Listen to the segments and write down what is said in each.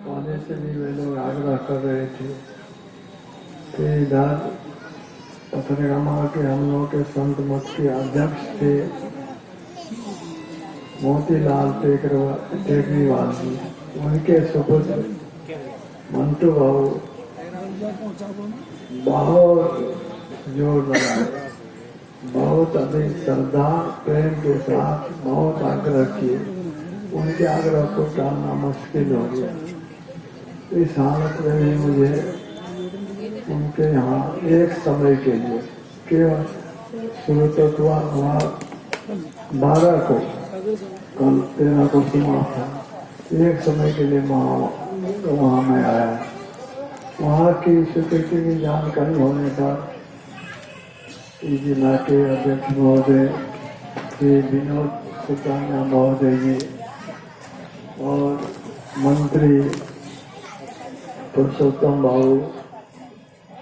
पहले से भी वे लोग आग्रह कर रहे थे कि इधर पथरगामा के हम लोग के संत मत के अध्यक्ष थे मोतीलाल टेकरीवाल जी, उनके सुपुत्र मंटू बाबू बहुत जोर लगाए, बहुत अधिक श्रद्धा प्रेम के साथ बहुत आग्रह किए। उनके आग्रह को टालना मुश्किल हो गया। इस हालत में भी मुझे उनके यहाँ एक समय के लिए केवल सुरतत्वा 12 को कल 13 को समाप्त था, एक समय के लिए वहाँ में आया। वहाँ की स्वीकृति की जानकारी होने पर जिला के अध्यक्ष महोदय श्री विनोद सुताना महोदय जी और मंत्री पुरुषोत्तम बाबू,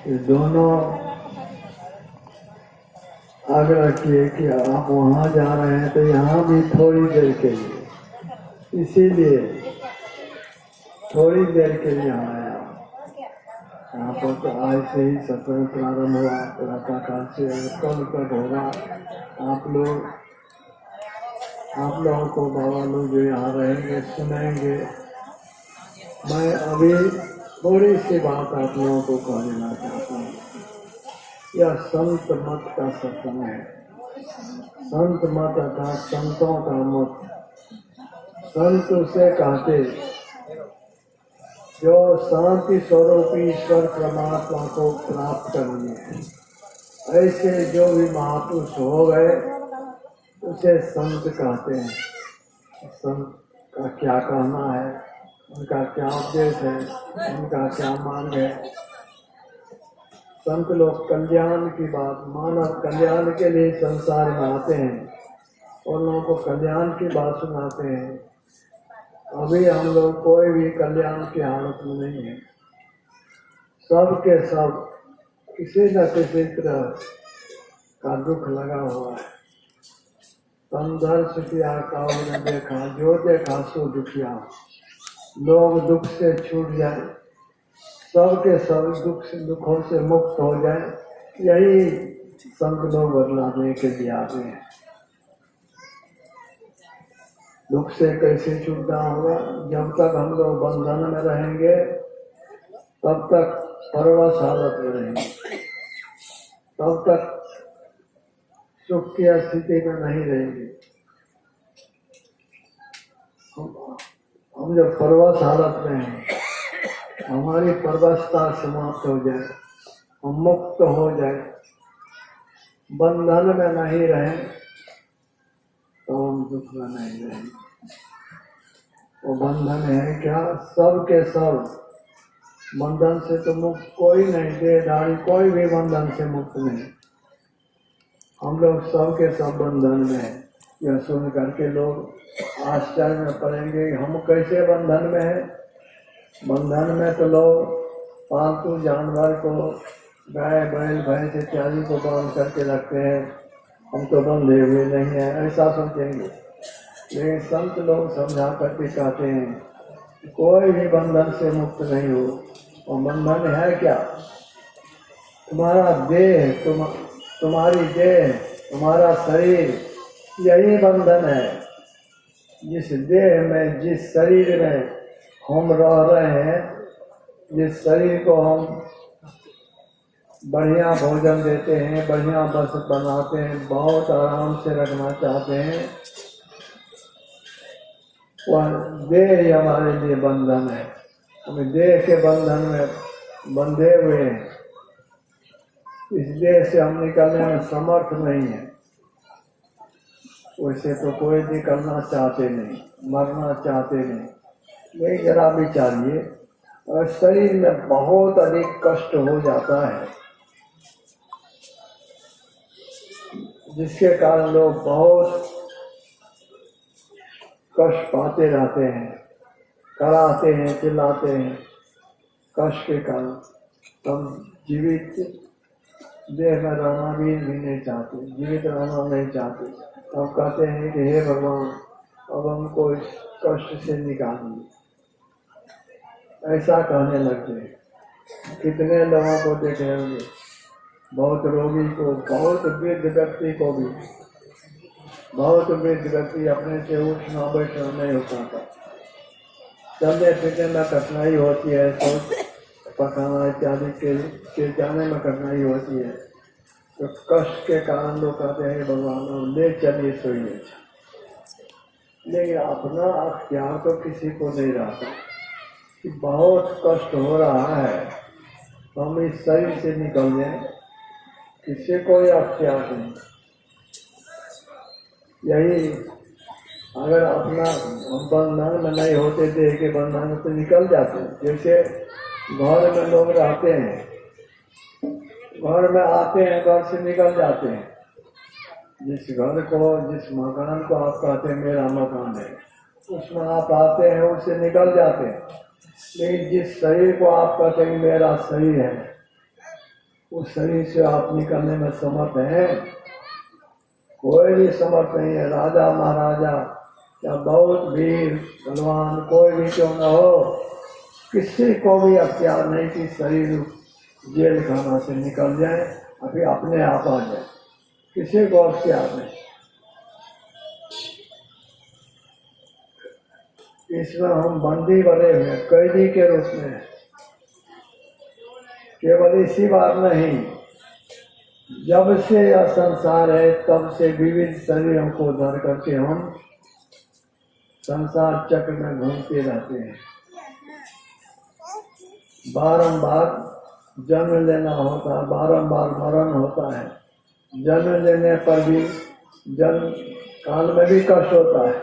ये दोनों आग्रह किए कि आप वहाँ जा रहे हैं तो यहाँ भी थोड़ी देर के लिए, इसीलिए थोड़ी देर के लिए आया। यहाँ पर तो आज से ही सत्र प्रारंभ हुआ, प्रातःकाल से कल तक होगा। आप लोगों को बाबा लोग जो यहाँ रहेंगे सुनेंगे। मैं अभी थोड़ी सी बात आप लोगों को कह देना चाहता हूँ। यह संत मत का सत्संग है। संत मत अर्थात संतों का मत। संत उसे कहते जो शांति स्वरूप ईश्वर परमात्मा को प्राप्त कर लिए। ऐसे जो भी महापुरुष हो गए उसे संत कहते हैं। संत का क्या कहना है, उनका क्या उपदेश है, उनका क्या मार्ग है। संत लोग कल्याण की बात, मानव कल्याण के लिए संसार में आते हैं और लोगों को कल्याण की बात सुनाते हैं। अभी हम लोग कोई भी कल्याण की हालत में नहीं है। सब के सब किसी न किसी तरह का दुख लगा हुआ है। संघर्ष किया काऊ न देखा, जो देखा सो दुखिया। लोग दुख से छूट जाए, सबके सब दुखों से मुक्त हो जाए, यही संत लोग बदलाने के लिए आते हैं। दुख से कैसे छूटना होगा? जब तक हम लोग बंधन में रहेंगे तब तक परवश हालत में रहेंगे, तब तक सुख की स्थिति में नहीं रहेंगे। हम जब परवश हालत में हैं, हमारी परवशता समाप्त हो जाए, हम मुक्त हो जाए, बंधन में नहीं रहे तो हम दुख में नहीं रहेंगे। वो बंधन है क्या? सब के सब बंधन से तो मुक्त कोई नहीं, देहधारी कोई भी बंधन से मुक्त नहीं। हम लोग सब के सब बंधन में है। यह सुन करके लोग आश्चर्य में पड़ेंगे, हम कैसे बंधन में है। बंधन में तो लोग पालतू जानवर को, गाय बैल भैंस इत्यादि को बांध करके रखते हैं, हम तो बंधे हुए नहीं हैं, ऐसा सोचेंगे। लेकिन संत लोग समझा करके कहते हैं कोई भी बंधन से मुक्त नहीं हो। और बंधन है क्या? तुम्हारा देह, तुम्हारी देह, तुम्हारा शरीर, यही बंधन है। जिस देह में, जिस शरीर में हम रह रहे हैं, जिस शरीर को हम बढ़िया भोजन देते हैं, बढ़िया वस्त्र बनाते हैं, बहुत आराम से रखना चाहते हैं, वह देह हमारे लिए बंधन है। हमें देह के बंधन में बंधे हुए हैं। इस देह से हम निकलने में समर्थ नहीं है। वैसे तो कोई निकलना चाहते नहीं, मरना चाहते नहीं। ये जरा विचारिए, और शरीर में बहुत अधिक कष्ट हो जाता है, जिसके कारण लोग बहुत कष्ट पाते रहते हैं, कराते हैं, चिल्लाते हैं। कष्ट के कारण हम जीवित देह में रहना भी नहीं चाहते, जीवित रहना नहीं चाहते। अब कहते हैं कि हे भगवान, अब हमको इस कष्ट से निकालिए। ऐसा कहने लगते। कितने लोगों को देखे होंगे, बहुत रोगी को, बहुत वृद्ध व्यक्ति को भी, बहुत वृद्ध व्यक्ति अपने से उठना बैठना नहीं हो पाता, चलने फिरने में कठिनाई होती है, सोच पकाना इत्यादि के जाने में कठिनाई होती है, तो कष्ट के कारण लोग कहते हैं भगवान ले चलिए सोइए। लेकिन अपना अख्तियार तो किसी को नहीं रहता कि बहुत कष्ट हो रहा है तो हम इस शरीर से निकल जाए, किसी को अख्तियार नहीं। यही अगर अपना बंधन में नहीं होते, देह के बंधन से निकल जाते। जैसे घर में लोग रहते हैं, घर में आते हैं, घर से निकल जाते हैं। जिस घर को, जिस मकान को आप कहते हैं मेरा मकान है, उसमें आप आते हैं, उससे निकल जाते हैं। लेकिन जिस शरीर को आप कहते हैं मेरा शरीर है, उस शरीर से आप निकलने में समर्थ हैं? कोई भी समर्थ नहीं है। राजा महाराजा या बहुत वीर बलवान कोई भी क्यों न हो, किसी को भी अख्तियार नहीं कि शरीर जेल खाना से निकल जाए, अभी अपने आप आ जाए, किसी को अख्तियार नहीं। इसमें हम बंदी बने हुए, कैदी के रूप में। केवल इसी बात नहीं, जब से यह संसार है तब से विविध शरीरों को धर करके हम संसार चक्र में घूमते रहते हैं। बारंबार जन्म लेना होता है, बारंबार मरण होता है। जन्म लेने पर भी, जन्म काल में भी कष्ट होता है।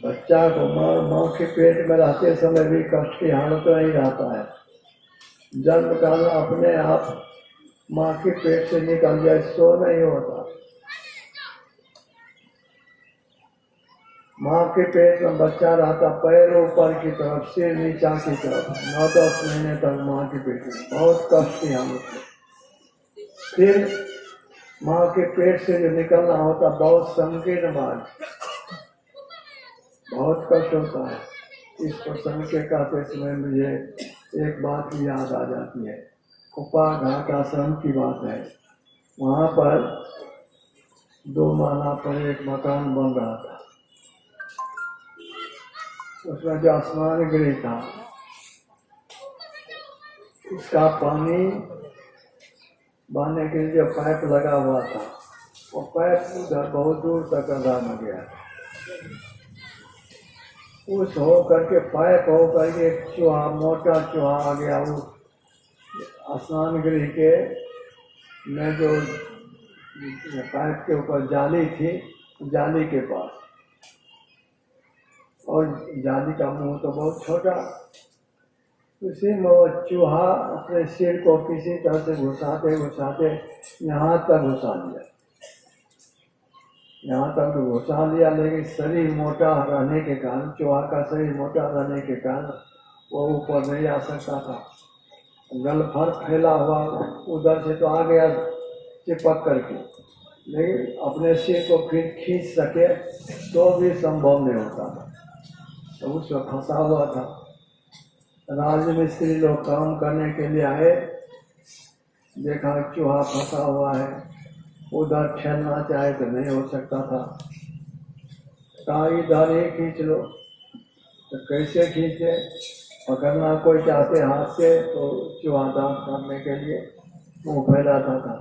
बच्चा को माँ के पेट में रहते समय भी कष्ट की हालत में ही रहता है। जन्म काल अपने आप माँ के पेट से निकल जाए सो नहीं होता। माँ के पेट में बच्चा रहता, पैर ऊपर की तरफ, सिर नीचा की तरफ, 9-10 महीने तक माँ के पेट में, बहुत कष्ट की हालत है। फिर माँ के पेट से जो निकलना होता, बहुत संकीर्ण मार्ग, बहुत कष्ट होता है। इस प्रसंग के कहते समय मुझे एक बात की याद आ जाती है। कुप्पा घाट आश्रम की बात है। वहाँ पर 2 माला पर एक मकान बन रहा था। उसमें जो आसमान गिरी था, उसका पानी बहाने के लिए जो पाइप लगा हुआ था, वो पाइप उधर बहुत दूर तक अंधा न गया। उस हो करके पाइप हो करके चूहा, मोटा चूहा आ गया। उस स्नान गृह के में जो पाइप के ऊपर जाली थी, जाली के पास, और जाली का मुंह तो बहुत छोटा, उसी में वो चूहा अपने सिर को किसी तरह से घुसाते घुसाते यहाँ तक घुसा लिया, यहाँ तक घुसा लिया। लेकिन शरीर मोटा रहने के कारण, चूहा का शरीर मोटा रहने के कारण वो ऊपर नहीं आ सकता था। गलफर फैला हुआ उधर से तो आ गया चिपक करके, लेकिन अपने सिर को फिर खींच सके तो भी संभव नहीं होता था, तो उसमें फंसा हुआ था। राजमिस्त्री लोग काम करने के लिए आए, देखा चूहा फंसा हुआ है, उधर ठहरना चाहे तो नहीं हो सकता था। कहा इधर ही खींच लो, तो कैसे खींचे? पकड़ना कोई चाहते हाथ से तो चूहा दांत करने के लिए मुंह फैलाता था।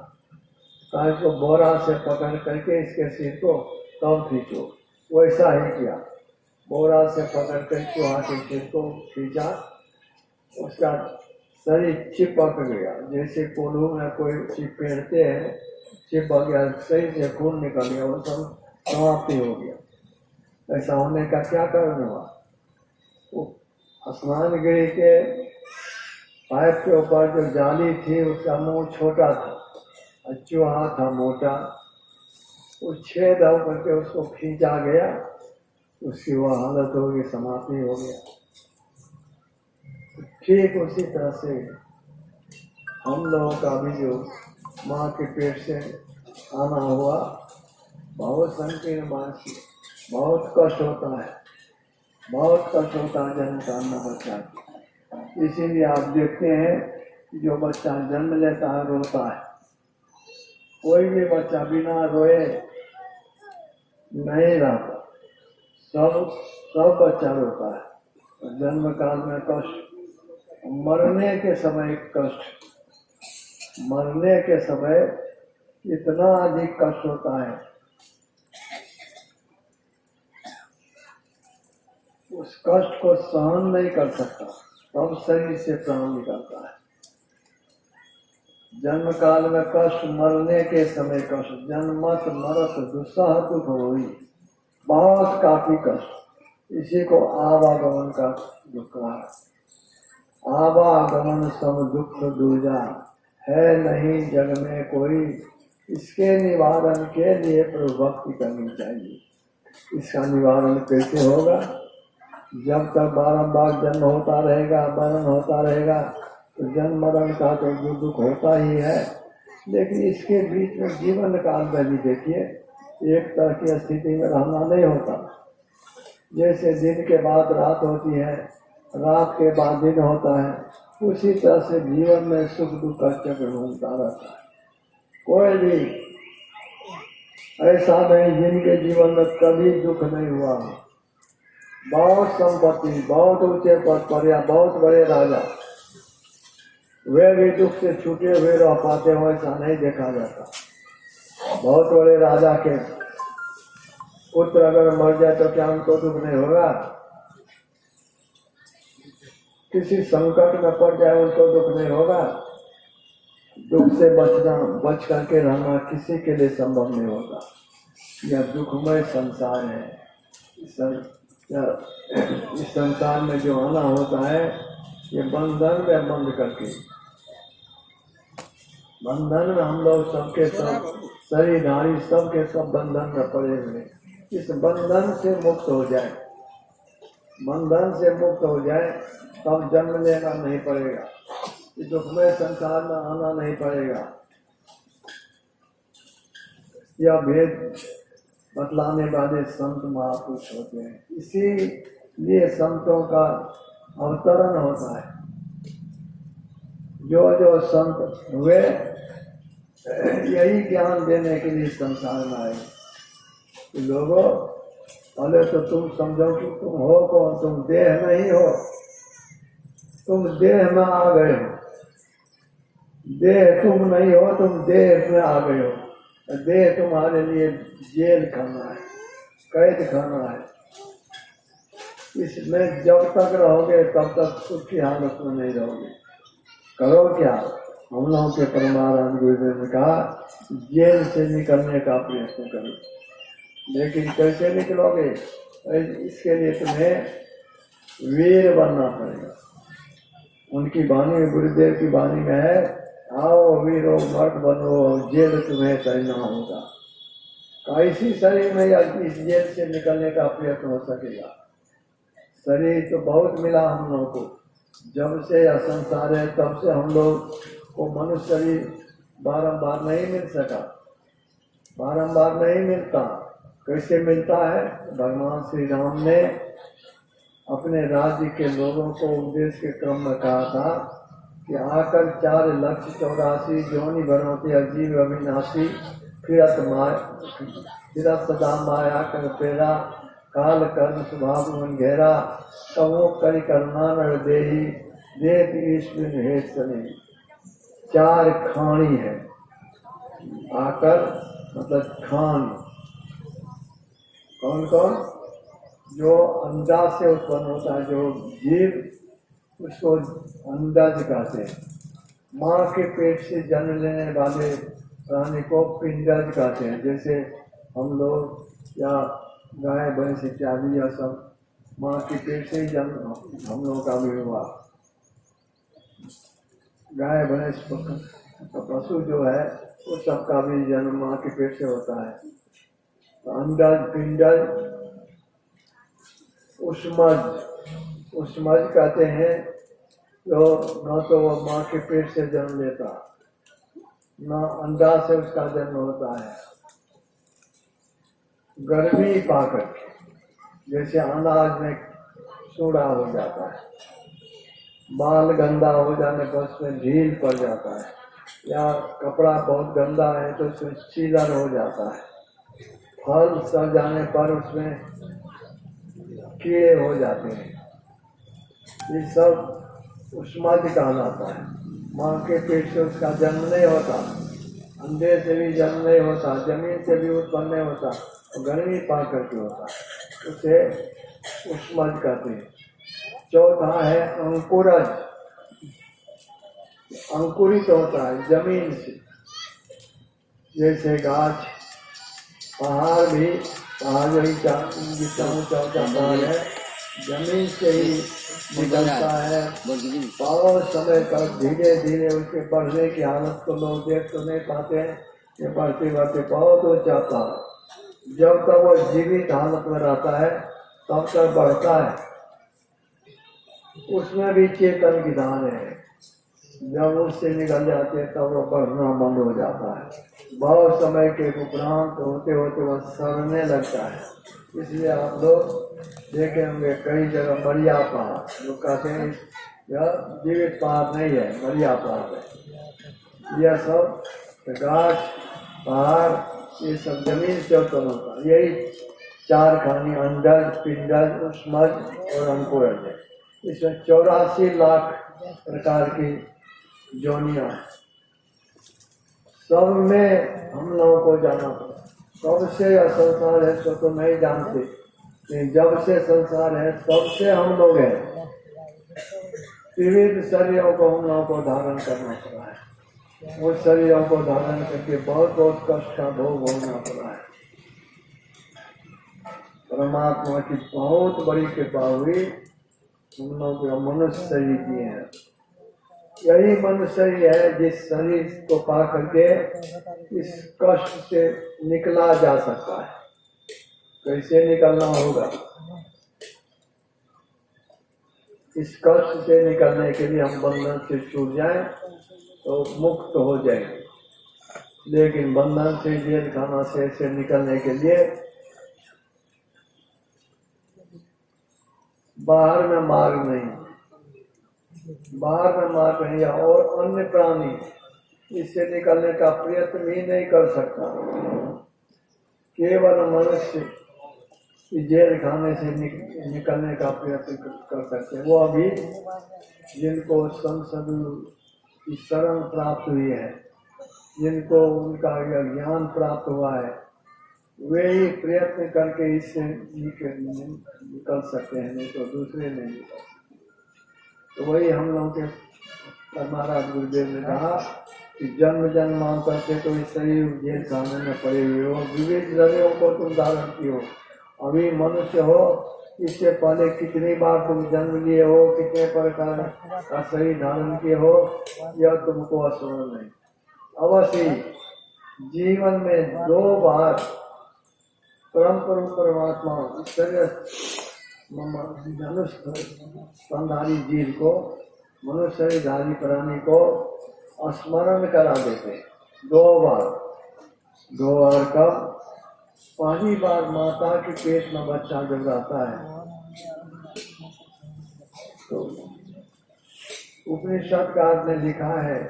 कहा इसको बोरा से पकड़ करके इसके सिर को तब खींचो। वैसा ही किया, बोरा से पकड़ कर चूहा के सिर को खींचा। उसका शरीर चिपक गया, जैसे कोल्हू में कोई चिपकते हैं, चिपक गया, सही से खून निकल गया, वो सब समाप्ति हो गया। ऐसा होने का क्या कारण हुआ? स्नान गृह के पाइप के ऊपर जो जाली थी, उसका मुंह छोटा था और चूहा था मोटा। उस छेद होकर के उसको खींचा गया, उसकी वह हालत हो गई, समाप्ति हो गया। ठीक उसी तरह से हम लोगों का भी जो माँ के पेट से आना हुआ, बहुत संकीर्ण मानसिक, बहुत कष्ट होता है। बहुत कष्ट होता है जन्म कालना बच्चा की। इसीलिए आप देखते हैं कि जो बच्चा जन्म लेता है रोता है। कोई भी बच्चा बिना रोए नहीं रहता, सब बच्चा रोता है। जन्म काल में कष्ट, मरने के समय कष्ट, मरने के समय इतना अधिक कष्ट होता है, उस कष्ट को सहन नहीं कर सकता, तब शरीर से प्राण निकलता है। जन्म काल में कष्ट, मरने के समय कष्ट, जन्मत मरत दुस्सह दुख होई, बहुत काफी कष्ट। इसी को आवागमन का दुख कहा है। आवागमन सब दुख दूजा, है नहीं जग में कोई, इसके निवारण के लिए प्रभु भक्ति करनी चाहिए। इसका निवारण कैसे होगा? जब तक बारंबार जन्म होता रहेगा, मरण होता रहेगा, तो जन्म मरण का तो दुख होता ही है। लेकिन इसके बीच में जीवन काल में भी देखिए, एक तरह की स्थिति में रहना नहीं होता। जैसे दिन के बाद रात होती है, रात के बाद दिन होता है, उसी तरह से जीवन में सुख दुख का चक्र घूमता रहता है। कोई भी ऐसा नहीं जिनके जीवन में कभी दुख नहीं हुआ। बहुत संपत्ति, बहुत ऊंचे पद पर या बहुत बड़े राजा, वे भी दुख से छूटे हुए रह पाते हो, ऐसा नहीं देखा जाता। बहुत बड़े राजा के पुत्र अगर मर जाए तो क्या उनको दुख नहीं होगा? किसी संकट में पड़ जाए उनको दुख नहीं होगा? दुख से बच करके रहना किसी के लिए संभव नहीं होता। यह दुखमय संसार है। इस संसार में जो आना होता है, ये बंधन में बंद करके, बंधन में हम लोग सबके सब शरीरधारी सबके सब बंधन में पड़े हुए। इस बंधन से मुक्त हो जाए, बंधन से मुक्त हो जाए, तब जन्म लेना नहीं पड़ेगा, इस दुखमय संसार में आना नहीं पड़ेगा। यह भेद बतलाने वाले संत महापुरुष होते हैं। इसीलिए संतों का अवतरण होता है। जो जो संत हुए यही ज्ञान देने के लिए संसार में आए। लोगों, पहले तो तुम समझो कि तुम हो कौन? तुम देह नहीं हो, तुम देह में आ गए हो। देह तुम नहीं हो, तुम देह में आ गए हो। देह तुम्हारे लिए जेल खाना है, कैद खाना है। इसमें जब तक रहोगे तब तक सुख की हालत में नहीं रहोगे। करो क्या? हम लोगों के परमानंद गुरुदेव ने कहा, जेल से निकलने का प्रयत्न करो। लेकिन कैसे निकलोगे? इसके लिए तुम्हें वीर बनना पड़ेगा। उनकी वाणी में, गुरुदेव की वाणी में है, आओ वीरो मर्द बनो, जेल तुम्हें करना होगा। कैसी शरीर में या इस जेल से निकलने का प्रयत्न हो सकेगा? शरीर तो बहुत मिला हम लोगों को, जब से यह संसार है तब से हम लोग को मनुष्य शरीर बारंबार नहीं मिल सका, बारंबार नहीं मिलता। कैसे मिलता है? भगवान श्री राम ने अपने राज्य के लोगों को उपदेश के क्रम में कहा था कि आकर 4,84,000 जोनि बनोते अजीब अविनाशी, फिर सदा माया कर पेरा, काल कर्म स्वभाव मन घेरा, कवो करी करुणा नर देही, देख ईश्वर हेत सने। 4 खानी है। आकर मतलब खान, कौन कौन? जो अंदाज से उत्पन्न होता है, जो जीव, उसको अंदाज कहते हैं। माँ के पेट से जन्म लेने वाले प्राणी को पिंडज कहते हैं। जैसे हम लोग या गाय भैंस इत्यादि या सब माँ के पेट से ही जन्म हम लोगों का भी हुआ। गाय भैंस पशु जो है वो सबका भी जन्म माँ के पेट से होता है। तो अंडज, पिंडज, उष्मज कहते हैं, जो न तो वो माँ के पेट से जन्म लेता, न अंडा से उसका जन्म होता है। गर्मी पाकर, जैसे अनाज में सूढ़ा हो जाता है, बाल गंदा हो जाने पर उसमें ढील पड़ जाता है, या कपड़ा बहुत गंदा है तो उसमें छीलन हो जाता है, फल सड़ जाने पर उसमें कीड़े हो जाते हैं। ये सब उष्मादि कहलाता है। माँ के पेट से उसका जन्म नहीं होता, अंडे से भी जन्म नहीं होता, जमीन से भी उत्पन्न नहीं होता, और गर्मी पा करके होता, उसे उष्मज कहते हैं। चौथा है अंकुरज, अंकुरित होता है जमीन से, जैसे गाछ, पहाड़ भी, पहाड़ वही ऊंचा पहाड़ है, जमीन से ही निकलता है। बहुत समय तक धीरे धीरे उसके बढ़ने की हालत को लोग देख तो नहीं पाते हैं, ये बढ़ते बढ़ते बहुत ऊंचा था। जब तक वो जीवित हालत में रहता है तब तक बढ़ता है, उसमें भी चेतन विधान है। जब उससे निकल जाते हैं तब वो बढ़ना बंद हो जाता है। बहुत समय के उपरांत होते होते वह सड़ने लगता है। इसलिए आप लोग देखे होंगे कई जगह मरिया पहाड़, लोग कहते हैं यह जीवित पहाड़ नहीं है, मरिया पहाड़ है। यह सब गाछ, पहाड़, ये सब जमीन से उत्पन्न होता है। यही चार खानी अंडज, पिंडज, उष्मज और अंकुरज है। इसमें 84 लाख प्रकार की जोनियां हैं। सब में हम लोगों को जाना पड़ा। सबसे यह संसार है सो तो नहीं जानते, लेकिन जब से संसार है सबसे हम लोग हैं। विविध शरीरों को हम लोगों को धारण करना पड़ा है। उस शरीरों को धारण करके बहुत बहुत कष्ट का भोग होना पड़ा है। परमात्मा की बहुत बड़ी कृपा हुई, हम लोग को मनुष्य शरीर दिए हैं। यही मनुष्य है जिस शरीर को पा करके इस कष्ट से निकला जा सकता है। कैसे निकलना होगा? इस कष्ट से निकलने के लिए हम बंधन से छूट जाएं तो मुक्त हो जाएंगे, लेकिन बंधन से, जेल खाना से निकलने के लिए बाहर में मार्ग नहीं, बाहर में मार्ग नहीं। और अन्य प्राणी इससे निकलने का प्रयत्न भी नहीं कर सकता। केवल मनुष्य जेल खाने से निकलने का प्रयत्न कर सकते हैं। वो अभी जिनको संसद की शरण प्राप्त हुई है, जिनको उनका ज्ञान प्राप्त हुआ है, वे ही प्रयत्न करके इससे निकल सकते हैं, नहीं तो दूसरे नहीं निकल सकते। तो वही हम लोगों के महाराज गुरुदेव ने कहा कि जन्म जन्मांतर से तो इस शरीर जेल खाने में पड़े हुए हो, विविध शरीरों को तुम धारण किए हो। अभी मनुष्य हो, इससे पहले कितनी बार तुम जन्म लिए हो, कितने प्रकार का शरीर धारण किए हो, यह तुमको स्मरण नहीं। अवश्य जीवन में 2 बार परम परमात्मा शरीर मनुष्य स्तनधारी जीव को, मनुष्य शरीरधारी प्राणी को स्मरण करा देते 2 बार। 2 बार कब? पहली बार माता के पेट में बच्चा जब रहता है तो उपनिषद कार ने लिखा है,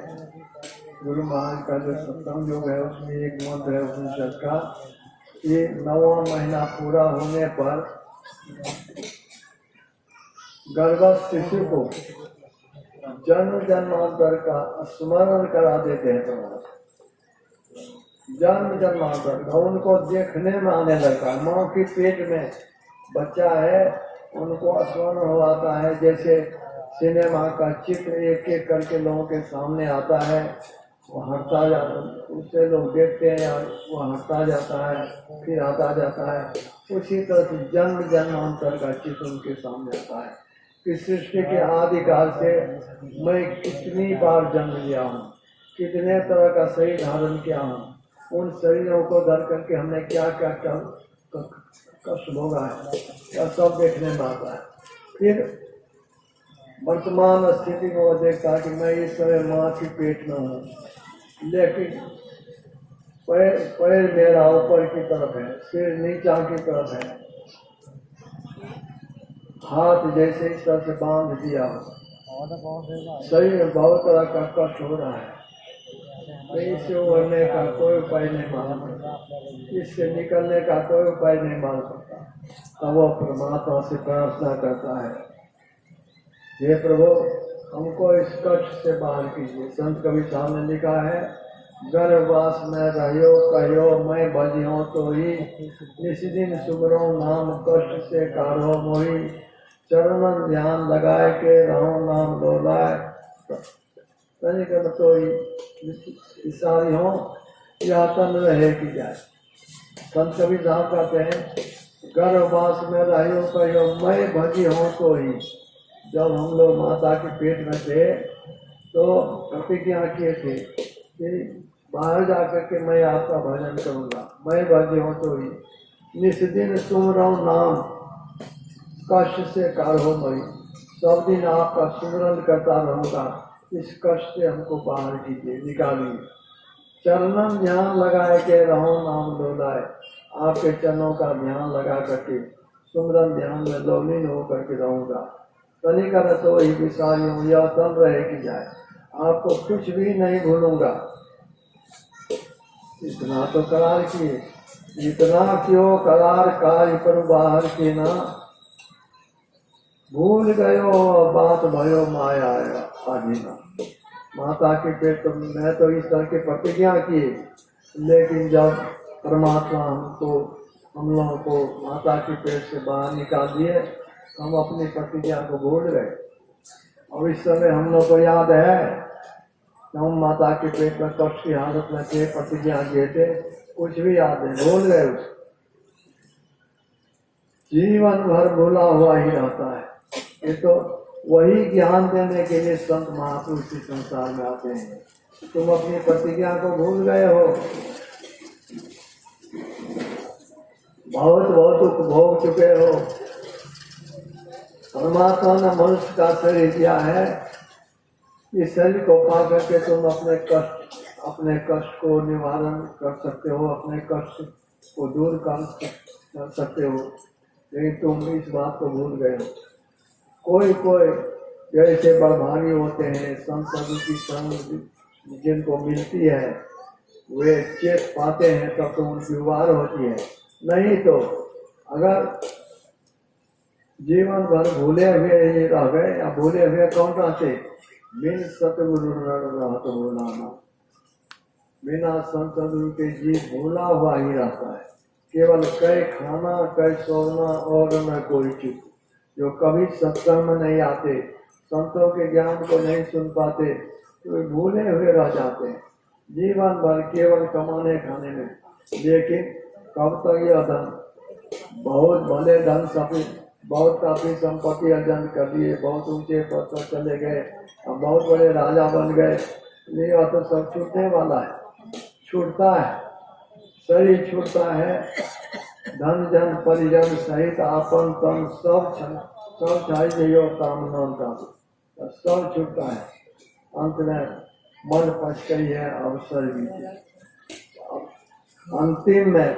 गुरु महाराज का जो सत्संग योग है उसमें एक मंत्र है उपनिषद का, ये 9वां महीना पूरा होने पर गर्भस्थ शिशु को जन्म जन्मांतर का स्मरण करा देते हैं। तो जन्म जन्मांतर का उनको देखने में आने लगता है। माँ के पेट में बच्चा है, उनको स्मरण हो आता है, जैसे सिनेमा का चित्र एक एक करके लोगों के सामने आता है, वो हटता जाता, उससे लोग देखते हैं यार, वो हटता जाता है फिर आता जाता है। उसी तरह से जन्म जन्मांतर का चित्र उनके सामने आता है कि सृष्टि के आदि काल से मैं कितनी बार जन्म लिया हूँ, कितने तरह का शरीर धारण किया हूँ, उन शरीरों को धर करके हमने क्या क्या कष्ट भोगा है, यह सब देखने में आता है। फिर वर्तमान स्थिति में वो देखता है कि मैं इस समय माँ के पेट में हूँ, लेकिन पैर मेरा ऊपर की तरफ है, सिर नीचा की तरफ है, हाथ जैसे इस तरह से बांध दिया हो, शरीर में बहुत तरह का कष्ट हो रहा है, इससे उभरने का कोई उपाय नहीं मालूम पड़ता, इससे निकलने का कोई उपाय नहीं मालूम पड़ता। तब वो परमात्मा से प्रार्थना करता है, हे प्रभु हमको इस कष्ट से बाहर कीजिए। संत कबीर साहब ने लिखा है, गर्भवास में रहियो कहियो मैं बजियो तो ही, इस दिन सुमरो नाम कष्ट से काढ़ो मोही, चरणन ध्यान लगाए के रहो नाम डोलाए, तो सारी हो या तन रहे की जाए। संत कबीर साहब कहते हैं, गर्भवास में रहियो कहियो मैं भजी हो तो ही। जब हम लोग माता के पेट में थे तो प्रतिज्ञा किए थे कि बाहर जाकर के मैं आपका भजन करूंगा, मैं भजी हो तो ही। निस्दिन सुमरो नाम कष्ट से काढ़ो मई, सब दिन आपका सुमरन करता रहूंगा, इस कष्ट से हमको बाहर कीजिए, निकालिए। चरणन ध्यान लगाए के रहो नाम डोलाए, आपके चरणों का ध्यान लगा करके सुमरन ध्यान में लोलीन होकर के रहूंगा। तनिकर तो ही विसारी हूँ या तन रहे की जाए, आपको कुछ भी नहीं भूलूंगा। इतना तो करार किए, इतना क्यों करार कार्य पर बाहर की ना, भूल गयो बात भयो माया आधीना। माता के पेट तो मैं तो इस तरह के प्रतिज्ञा किए, लेकिन जब परमात्मा हमको हम लोगों को माता के पेट से बाहर निकाल दिए, हम अपनी प्रतिज्ञा को भूल गए। और इस समय हम लोग को याद है कि हम माता के पेट में कष्ट की हालत में थे, प्रतिज्ञा किए थे, कुछ भी याद नहीं, भूल गए। जीवन भर भूला हुआ ही रहता है। ये तो वही ज्ञान देने के लिए संत महापुरुष इस संसार में आते हैं। तुम अपनी प्रतिज्ञा को भूल गए हो, बहुत उपभोग चुके हो। परमात्मा ने मनुष्य का शरीर दिया है, इस शरीर को पा करके तुम अपने कष्ट को निवारण कर सकते हो, अपने कष्ट को दूर कर सकते हो, लेकिन तुम इस बात को भूल गए हो। कोई जैसे बड़भागी होते हैं, संत की संग जिनको मिलती है वे चेत पाते हैं, तब तो उनकी उबार होती है। नहीं तो अगर जीवन भर भूले हुए ही रह गए, या भूले हुए कौन रहते, बिन सतगुरु रहत भूलाना, बिना सतगुरु के जीव भूला हुआ ही रहता है। केवल कई खाना कई सोना और न कोई चुप। जो कभी सत्संग में नहीं आते, संतों के ज्ञान को नहीं सुन पाते, तो वे भूले हुए रह जाते हैं जीवन भर केवल कमाने खाने में। लेकिन कब तक यह धन, बहुत भले धन सभी, बहुत काफी संपत्ति अर्जन कर लिए, बहुत ऊंचे पद पर चले गए, अब बहुत बड़े राजा बन गए, नहीं तो सब छूटने वाला है, छूटता है, शरीर छूटता है, धन जन परिजन सहित आपन तन सब चाहिए कामना का सब छूटता है। अंत में मन पच गई है, अवसर भी अंतिम में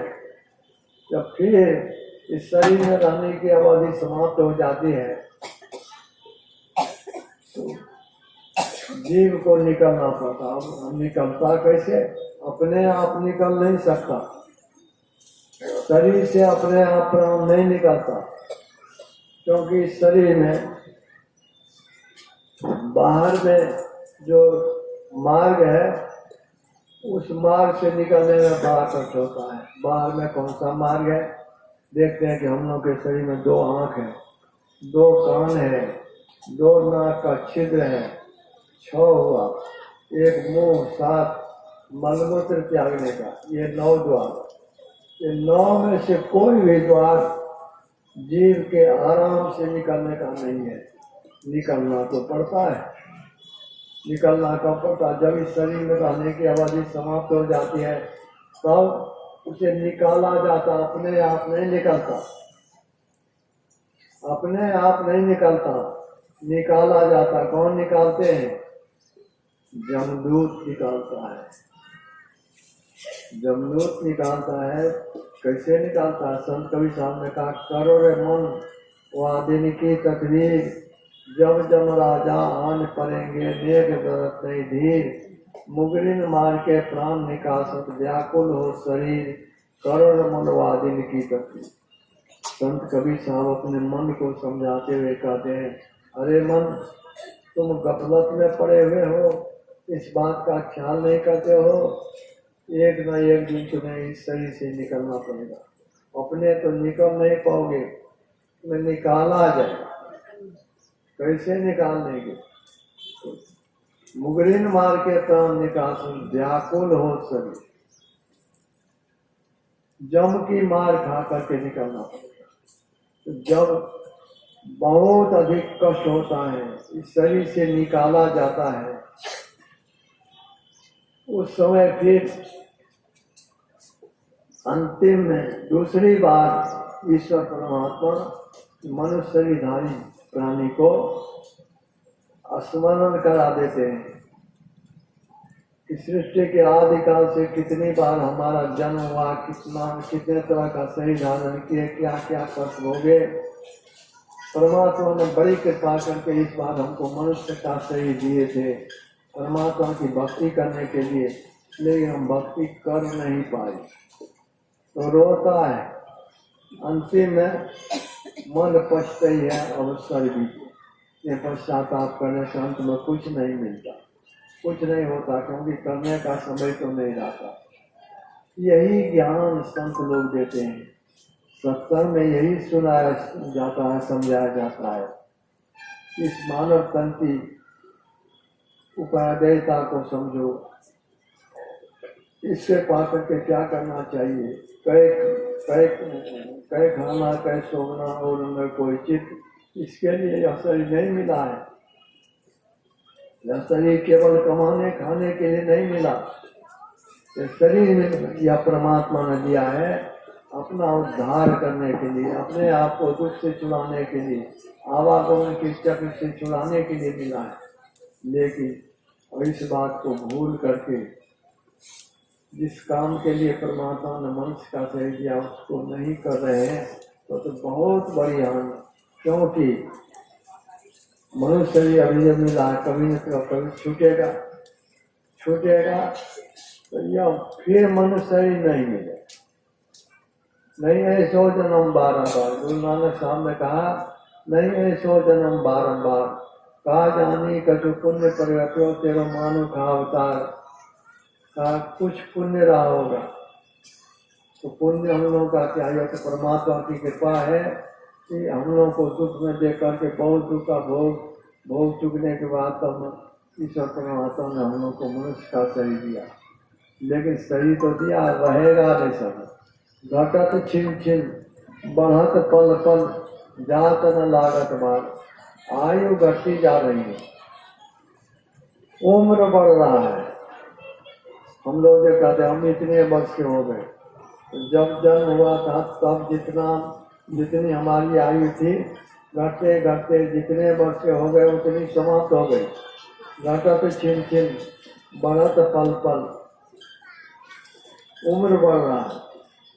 जब फिर इस शरीर में रहने की अवधि समाप्त हो जाती है, तो जीव को निकलना पड़ता। अब निकलता कैसे, अपने आप निकल नहीं सकता, शरीर से अपने आप प्राण नहीं निकलता, क्योंकि इस शरीर में बाहर में जो मार्ग है, उस मार्ग से निकलने में बड़ा कष्ट होता है। बाहर में कौन सा मार्ग है, देखते हैं कि हम लोग के शरीर में 2 आँख है, 2 कान है, 2 नाक का छिद्र है, 6 हुआ, 1 मुंह, 7 मलमूत्र त्यागने का, ये 9 द्वार। ये 9 में से कोई भी द्वार जीव के आराम से निकलने का नहीं है। निकलना तो पड़ता है, निकलना कब पड़ता, जब इस शरीर में रहने की अवधि समाप्त हो जाती है, तब उसे निकाला जाता, अपने आप नहीं निकलता, अपने आप नहीं निकलता, निकाला जाता। कौन निकालते हैं, जमदूत निकालता है, जमदूत निकालता है। कैसे निकालता है, संत कबीर साहब ने कहा, करो रे मन वादिन की तकदीर, जब जब राजा आन पड़ेंगे नेक दरत नहीं धीर, मुगरिन मार के प्राण निकासत व्याकुल हो शरीर, करोड़ मन वादिन की तकदीर। संत कबीर साहब अपने मन को समझाते हुए कहते हैं, अरे मन, तुम गफलत में पड़े हुए हो, इस बात का ख्याल नहीं करते हो, एक न एक दिन तुम्हें इस शरीर से निकलना पड़ेगा। अपने तो निकल नहीं पाओगे, तुम्हें निकाला जाएगा। कैसे निकाल लेंगे? मुगरिन मार के प्राण निकासन व्याकुल हो शरीर, जम की मार खा करके निकलना पड़ेगा। तो जब बहुत अधिक कष्ट होता है, इस शरीर से निकाला जाता है, उस समय फिर अंतिम में दूसरी बार ईश्वर परमात्मा मनुष्य शरीरधारी प्राणी को स्मरण करा देते हैं कि सृष्टि के आदिकाल से कितनी बार हमारा जन्म हुआ, कितने तरह का शरीर धारण किए, क्या क्या कष्ट भोगे। परमात्मा ने बड़ी कृपा करके इस बार हमको मनुष्य का शरीर दिए थे परमात्मा की भक्ति करने के लिए, लेकिन हम भक्ति कर नहीं पाए तो रोता है। अंतिम में मन पछताई है, अवसर भी ये पश्चाताप करने से अंत में कुछ नहीं मिलता, कुछ नहीं होता, क्योंकि करने का समय तो नहीं रहता। यही ज्ञान संत लोग देते हैं, सत्संग में यही सुनाया जाता है, समझाया जाता है। इस मानव तन की उपादेयता को समझो, इससे पाकर के क्या करना चाहिए, कै खाना, कै सोना और उनमें कोई चित, इसके लिए यह शरीर नहीं मिला है। यह शरीर केवल कमाने खाने के लिए नहीं मिला, यह शरीर या परमात्मा ने दिया है अपना उद्धार करने के लिए, अपने आप को दुख से छुड़ाने के लिए, आवागमन के चक्र से छुड़ाने के लिए मिला है। लेकिन इस बात को भूल करके जिस काम के लिए परमात्मा ने मनुष्य का शरीर दिया उसको नहीं कर रहे हैं तो बहुत बड़ी हानि, क्योंकि मनुष्य शरीर अभी जब मिला है, कभी न कभी छूटेगा तो यह फिर मनुष्य शरीर नहीं मिलेगा। नहीं ऐसो जन्म बारंबार, गुरु नानक साहब ने कहा, नहीं ऐसो जन्म बारंबार, कहा जानी कछु पुण्य प्रगटो तेरो मानो का अवतार। कहा कुछ पुण्य रहा होगा तो पुण्य हम लोगों का क्या है, तो परमात्मा की कृपा है कि हम लोगों को दुख में देख करके बहुत दुख का भोग चुकने के बाद तब ईश्वर परमात्मा ने हम लोग को मनुष्य का शरीर दिया। लेकिन शरीर तो दिया, रहेगा नहीं सब। घटत छिन छिन बढ़त पल पल, जात न लागत बार, आयु घटती जा रही है, उम्र बढ़ रहा है। हम लोग जो कहते हैं हम इतने वर्ष के हो गए, जब जन्म हुआ था तब जितनी हमारी आयु थी, घटते घटते जितने वर्ष के हो गए उतनी समाप्त हो गई। घटत छिन छिन बढ़त पल पल, उम्र बढ़ रहा है,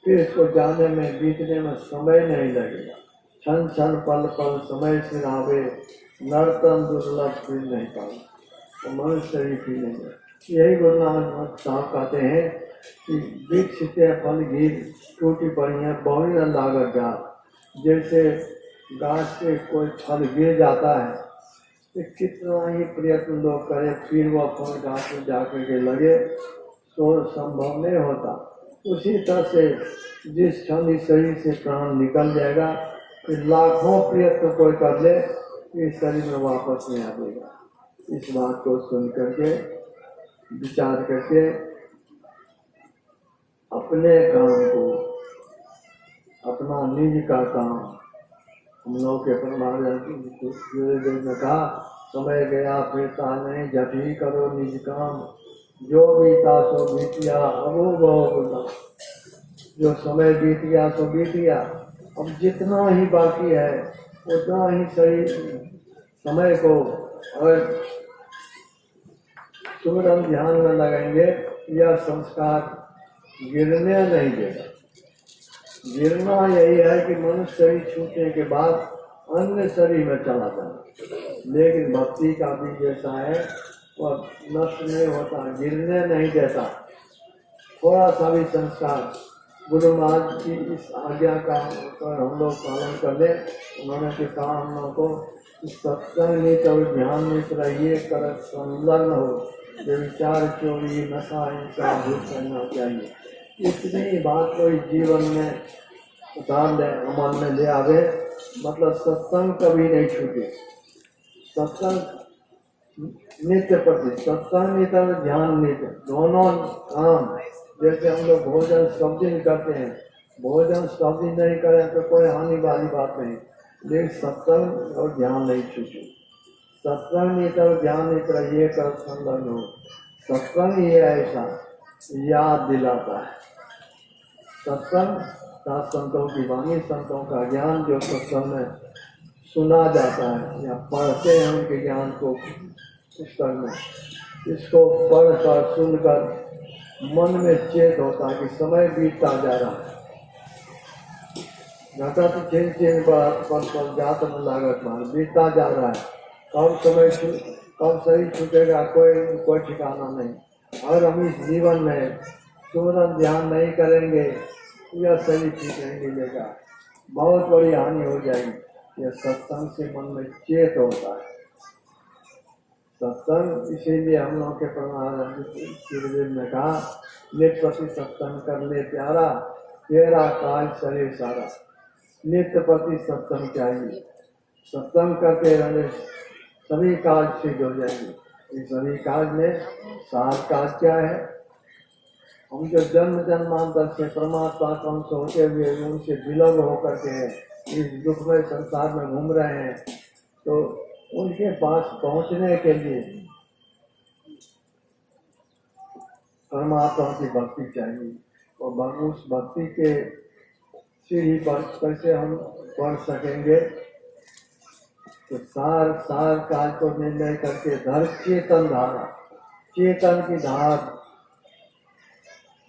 फिर इसको जाने में बीतने में समय नहीं लगेगा। क्षण क्षण पल पल समय से आवे, नर्तन दुर्लभ फिर नहीं पाए, तो मनुष्य ही फिर नहीं है। यही गुरु नानक साहब कहते हैं कि वृक्ष से फल गिर टूटी पड़ी है, बहुरी न लागत जा। जैसे गाछ से कोई फल गिर जाता है तो कितना ही प्रयत्न लोग करें, फिर वह फल गाछ में जाकर के लगे तो संभव नहीं होता। उसी तरह से जिस क्षण इस शरीर से प्राण निकल जाएगा, फिर लाखों प्रयत्न कोई कर ले, इस शरीर में वापस नहीं आएगा। इस बात को सुन करके विचार करके अपने काम को, अपना निज का काम, हम लोग के परमात्मा ने कहा, समय गया फिरता नहीं, झट ही करो निज काम, जो बीता सो बीतिया अबो बहु, जो समय बीत गया सो बीत गया, अब जितना ही बाकी है उतना ही सही समय को अगर तुरंत ध्यान में लगाएंगे, यह संस्कार गिरने नहीं देगा। गिरना यही है कि मनुष्य शरीर छूटने के बाद अन्य शरीर में चला जाए। लेकिन भक्ति का बीज ऐसा है वह नष्ट नहीं होता, गिरने नहीं देता। थोड़ा सा भी संस्कार गुरु महाराज की इस आज्ञा का अगर हम लोग पालन कर ले, उन्होंने तो कहा हम लोग को सत्संग नीति और ध्यान नीति रहिए, कर संलग्न हो, विचार चोरी नशा हिंसा दूर करना चाहिए। इतनी बात कोई जीवन में उतार ले, अमल में ले आवे, मतलब सत्संग कभी नहीं छूटे। सत्संग नित्य प्रति, सत्संग नित्य और ध्यान नित्य दोनों काम। जैसे हम लोग भोजन सब दिन करते हैं, भोजन सब दिन नहीं करें तो कोई हानि वाली बात नहीं, लेकिन सत्संग और ध्यान नहीं छूटे। सत्संग नित्य और ध्यान नित्य ये कर संलग्न हो। सत्संग ये ऐसा याद दिलाता है। सत्संग सात संतों की वाणी, संतों का ज्ञान जो सत्संग में सुना जाता है या पढ़ते हैं उनके ज्ञान को पुस्तक में, इसको पढ़कर सुनकर मन में चेत होता है कि समय बीतता जा रहा है। घटा तो चिन चिन पर जात में लागत मान बीतता जा रहा है। कब समय कब शरीर छूटेगा कोई ठिकाना नहीं। और हम इस जीवन में तुरंत ध्यान नहीं करेंगे यह शरीर ठीक नहीं मिलेगा, बहुत बड़ी हानि हो जाएगी। यह सत्संग से मन में चेत होता है। सत्संग इसीलिए हम लोग के परमानंद ने कहा, नित्य प्रति सत्संग कर ले प्यारा, तेरा काज शरीर सारा। नित्य प्रति सत्संग चाहिए, सत्संग करते रहने सभी काज सिद्ध हो जाएंगे। इस सभी काज में सार काज क्या है? हम जो जन्म जन्मांतर से परमात्मा का अंश होते हुए उनसे विलग होकर के इस दुखमय संसार में घूम रहे हैं, तो उनके पास पहुंचने के लिए परमात्मा की भक्ति चाहिए। और उस भक्ति के सीढ़ी पर कैसे हम बढ़ सकेंगे? तो सार काज को निर्णय करके धर चेतन धारा, चेतन की धार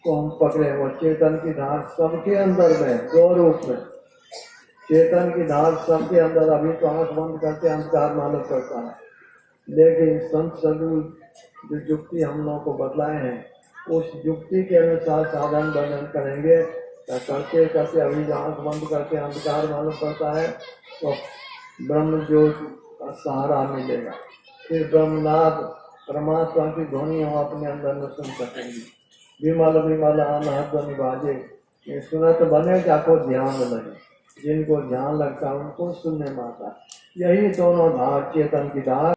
को हम पकड़े। वो चेतन की धार सबके अंदर में दो रूप में, चेतन की धार सबके अंदर। अभी तो आंख बंद करके अंधकार मालूम करता है, लेकिन संत साधु जो युक्ति हम लोगों को बतलाए हैं उस युक्ति के अनुसार साधन वर्णन करेंगे। करते करते अभी आंख बंद करके अंधकार मालूम पड़ता है तो ब्रह्म ज्योति का सहारा मिलेगा। फिर ब्रह्मनाद परमात्मा की ध्वनि हम अपने अंदर में सुन सकेंगे। विमल विमल अनहद ध्वनि बाजे, ये सुना तो बने जाको ध्यान लगे। जिनको ध्यान लगता है उनको सुनने में आता। यही दोनों धार, चेतन की धार